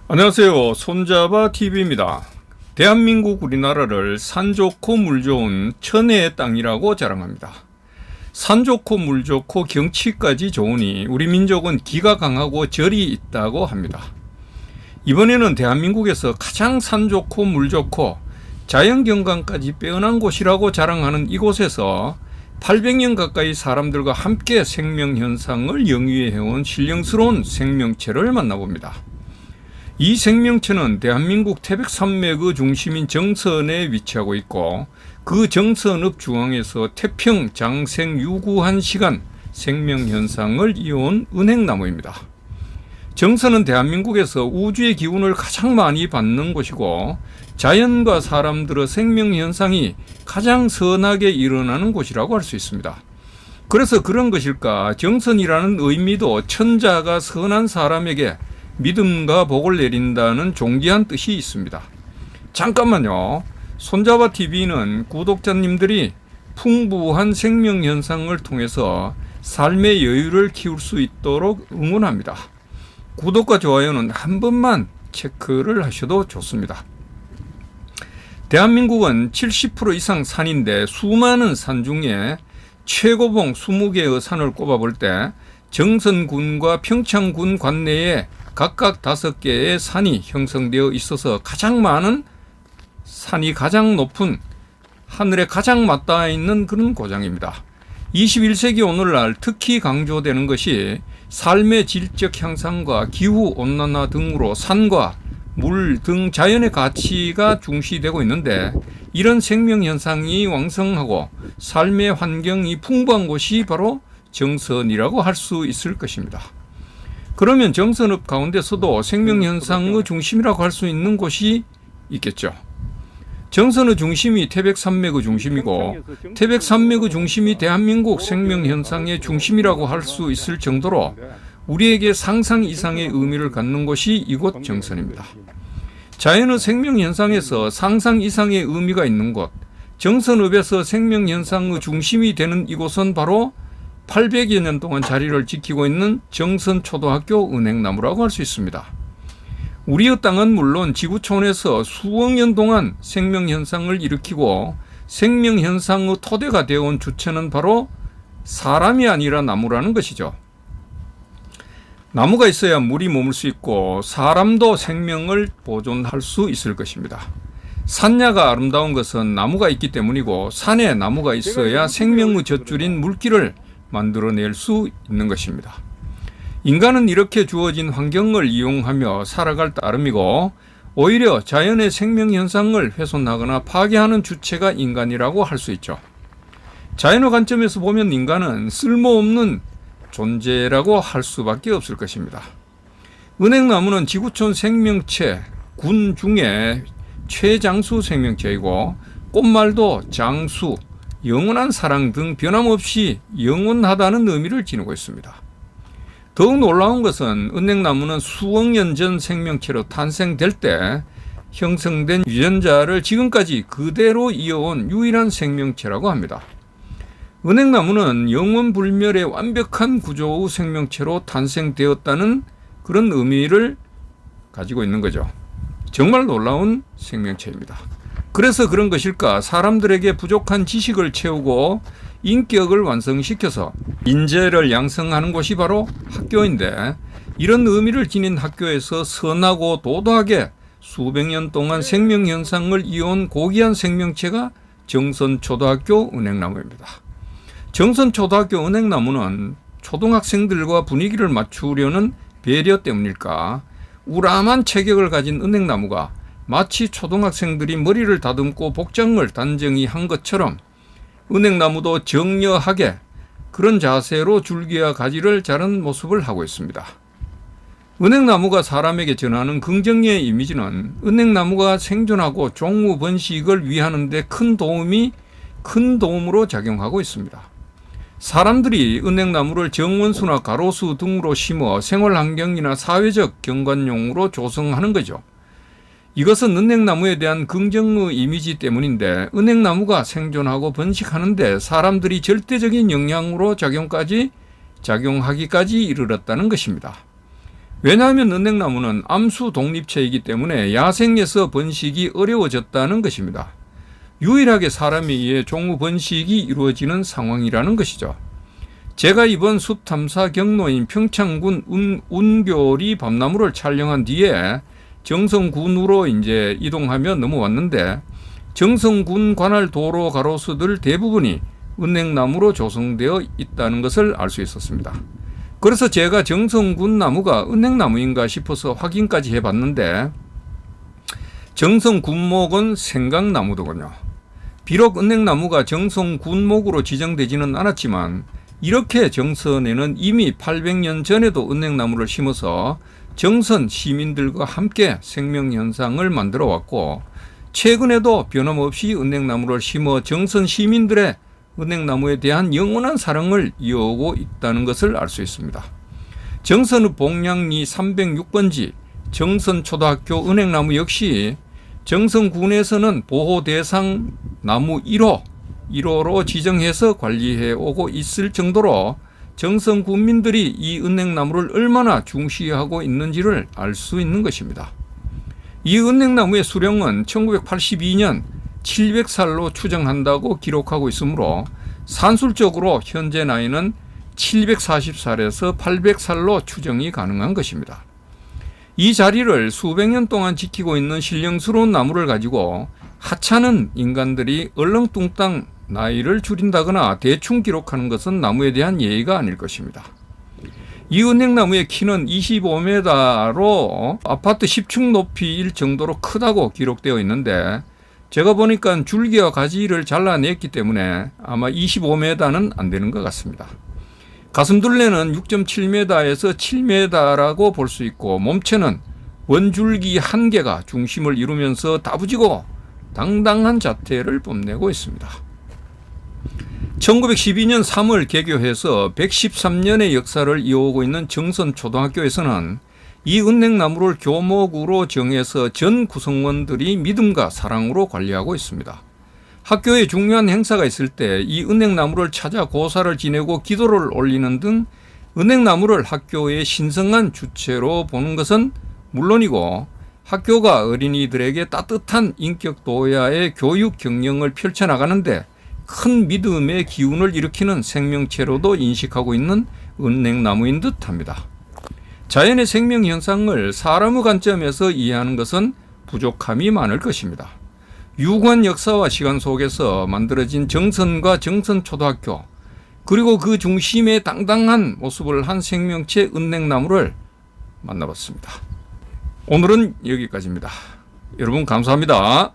안녕하세요. 손잡아 TV입니다. 대한민국 우리나라를 산 좋고 물 좋은 천혜의 땅이라고 자랑합니다. 산 좋고 물 좋고 경치까지 좋으니 우리 민족은 기가 강하고 절이 있다고 합니다. 이번에는 대한민국에서 가장 산 좋고 물 좋고 자연경관까지 빼어난 곳이라고 자랑하는 이곳에서 800년 가까이 사람들과 함께 생명현상을 영위해온 신령스러운 생명체를 만나봅니다. 이 생명체는 대한민국 태백산맥의 중심인 정선에 위치하고 있고, 그 정선읍 중앙에서 태평 장생 유구한 시간 생명현상을 이어온 은행나무입니다. 정선은 대한민국에서 우주의 기운을 가장 많이 받는 곳이고, 자연과 사람들의 생명현상이 가장 선하게 일어나는 곳이라고 할 수 있습니다. 그래서 그런 것일까, 정선이라는 의미도 천자가 선한 사람에게 믿음과 복을 내린다는 존귀한 뜻이 있습니다. 잠깐만요. 손잡아 TV는 구독자님들이 풍부한 생명현상을 통해서 삶의 여유를 키울 수 있도록 응원합니다. 구독과 좋아요는 한 번만 체크를 하셔도 좋습니다. 대한민국은 70% 이상 산인데, 수많은 산 중에 최고봉 20개의 산을 꼽아볼 때 정선군과 평창군 관내에 각각 5개의 산이 형성되어 있어서 가장 많은 산이 가장 높은 하늘에 가장 맞닿아 있는 그런 고장입니다. 21세기 오늘날 특히 강조되는 것이 삶의 질적 향상과 기후 온난화 등으로 산과 물 등 자연의 가치가 중시되고 있는데, 이런 생명 현상이 왕성하고 삶의 환경이 풍부한 곳이 바로 정선이라고 할 수 있을 것입니다. 그러면 정선읍 가운데서도 생명현상의 중심이라고 할 수 있는 곳이 있겠죠. 정선의 중심이 태백산맥의 중심이고, 태백산맥의 중심이 대한민국 생명현상의 중심이라고 할 수 있을 정도로 우리에게 상상 이상의 의미를 갖는 곳이 이곳 정선입니다. 자연의 생명현상에서 상상 이상의 의미가 있는 곳, 정선읍에서 생명현상의 중심이 되는 이곳은 바로 800여 년 동안 자리를 지키고 있는 정선초등학교 은행나무라고 할 수 있습니다. 우리의 땅은 물론 지구촌에서 수억 년 동안 생명현상을 일으키고 생명현상의 토대가 되어온 주체는 바로 사람이 아니라 나무라는 것이죠. 나무가 있어야 물이 머물 수 있고 사람도 생명을 보존할 수 있을 것입니다. 산야가 아름다운 것은 나무가 있기 때문이고, 산에 나무가 있어야 생명의 젖줄인 물길을 만들어낼 수 있는 것입니다. 인간은 이렇게 주어진 환경을 이용하며 살아갈 따름이고, 오히려 자연의 생명현상을 훼손하거나 파괴하는 주체가 인간이라고 할 수 있죠. 자연의 관점에서 보면 인간은 쓸모없는 존재라고 할 수밖에 없을 것입니다. 은행나무는 지구촌 생명체 군 중에 최장수 생명체이고, 꽃말도 장수, 영원한 사랑 등 변함없이 영원하다는 의미를 지니고 있습니다. 더욱 놀라운 것은 은행나무는 수억 년 전 생명체로 탄생될 때 형성된 유전자를 지금까지 그대로 이어온 유일한 생명체라고 합니다. 은행나무는 영원불멸의 완벽한 구조의 생명체로 탄생되었다는 그런 의미를 가지고 있는 거죠. 정말 놀라운 생명체입니다. 그래서 그런 것일까, 사람들에게 부족한 지식을 채우고 인격을 완성시켜서 인재를 양성하는 곳이 바로 학교인데, 이런 의미를 지닌 학교에서 선하고 도도하게 수백 년 동안 생명현상을 이어온 고귀한 생명체가 정선초등학교 은행나무입니다. 정선초등학교 은행나무는 초등학생들과 분위기를 맞추려는 배려 때문일까, 우람한 체격을 가진 은행나무가 마치 초등학생들이 머리를 다듬고 복장을 단정히 한 것처럼 은행나무도 정려하게 그런 자세로 줄기와 가지를 자른 모습을 하고 있습니다. 은행나무가 사람에게 전하는 긍정의 이미지는 은행나무가 생존하고 종무 번식을 위하는 데 큰 도움으로 작용하고 있습니다. 사람들이 은행나무를 정원수나 가로수 등으로 심어 생활환경이나 사회적 경관용으로 조성하는 거죠. 이것은 은행나무에 대한 긍정의 이미지 때문인데, 은행나무가 생존하고 번식하는데 사람들이 절대적인 영향으로 작용하기까지 이르렀다는 것입니다. 왜냐하면 은행나무는 암수 독립체이기 때문에 야생에서 번식이 어려워졌다는 것입니다. 유일하게 사람에 의해 종후 번식이 이루어지는 상황이라는 것이죠. 제가 이번 숲 탐사 경로인 평창군 운교리 밤나무를 촬영한 뒤에 정성군으로 이제 이동하며 넘어왔는데, 정성군 관할 도로 가로수들 대부분이 은행나무로 조성되어 있다는 것을 알 수 있었습니다. 그래서 제가 정성군 나무가 은행나무인가 싶어서 확인까지 해봤는데, 정성군목은 생강나무더군요. 비록 은행나무가 정성군목으로 지정되지는 않았지만 이렇게 정선에는 이미 800년 전에도 은행나무를 심어서 정선 시민들과 함께 생명현상을 만들어 왔고, 최근에도 변함없이 은행나무를 심어 정선 시민들의 은행나무에 대한 영원한 사랑을 이어오고 있다는 것을 알 수 있습니다. 정선의 봉량리 306번지 정선초등학교 은행나무 역시 정선군에서는 보호대상 나무 1호로 지정해서 관리해 오고 있을 정도로 정선 군민들이 이 은행나무를 얼마나 중시하고 있는지를 알 수 있는 것입니다. 이 은행나무의 수령은 1982년 700살로 추정한다고 기록하고 있으므로 산술적으로 현재 나이는 740살에서 800살로 추정이 가능한 것입니다. 이 자리를 수백 년 동안 지키고 있는 신령스러운 나무를 가지고 하찮은 인간들이 얼렁뚱땅 나이를 줄인다거나 대충 기록하는 것은 나무에 대한 예의가 아닐 것입니다. 이 은행나무의 키는 25m로 아파트 10층 높이일 정도로 크다고 기록되어 있는데, 제가 보니까 줄기와 가지를 잘라냈기 때문에 아마 25m는 안 되는 것 같습니다. 가슴둘레는 6.7m에서 7m라고 볼 수 있고, 몸체는 원줄기 한 개가 중심을 이루면서 다부지고 당당한 자태를 뽐내고 있습니다. 1912년 3월 개교해서 113년의 역사를 이어오고 있는 정선초등학교에서는 이 은행나무를 교목으로 정해서 전 구성원들이 믿음과 사랑으로 관리하고 있습니다. 학교에 중요한 행사가 있을 때 이 은행나무를 찾아 고사를 지내고 기도를 올리는 등 은행나무를 학교의 신성한 주체로 보는 것은 물론이고, 학교가 어린이들에게 따뜻한 인격 도야의 교육 경영을 펼쳐나가는데 큰 믿음의 기운을 일으키는 생명체로도 인식하고 있는 은행나무인 듯합니다. 자연의 생명 현상을 사람의 관점에서 이해하는 것은 부족함이 많을 것입니다. 유구한 역사와 시간 속에서 만들어진 정선과 정선초등학교, 그리고 그 중심에 당당한 모습을 한 생명체 은행나무를 만나봤습니다. 오늘은 여기까지입니다. 여러분 감사합니다.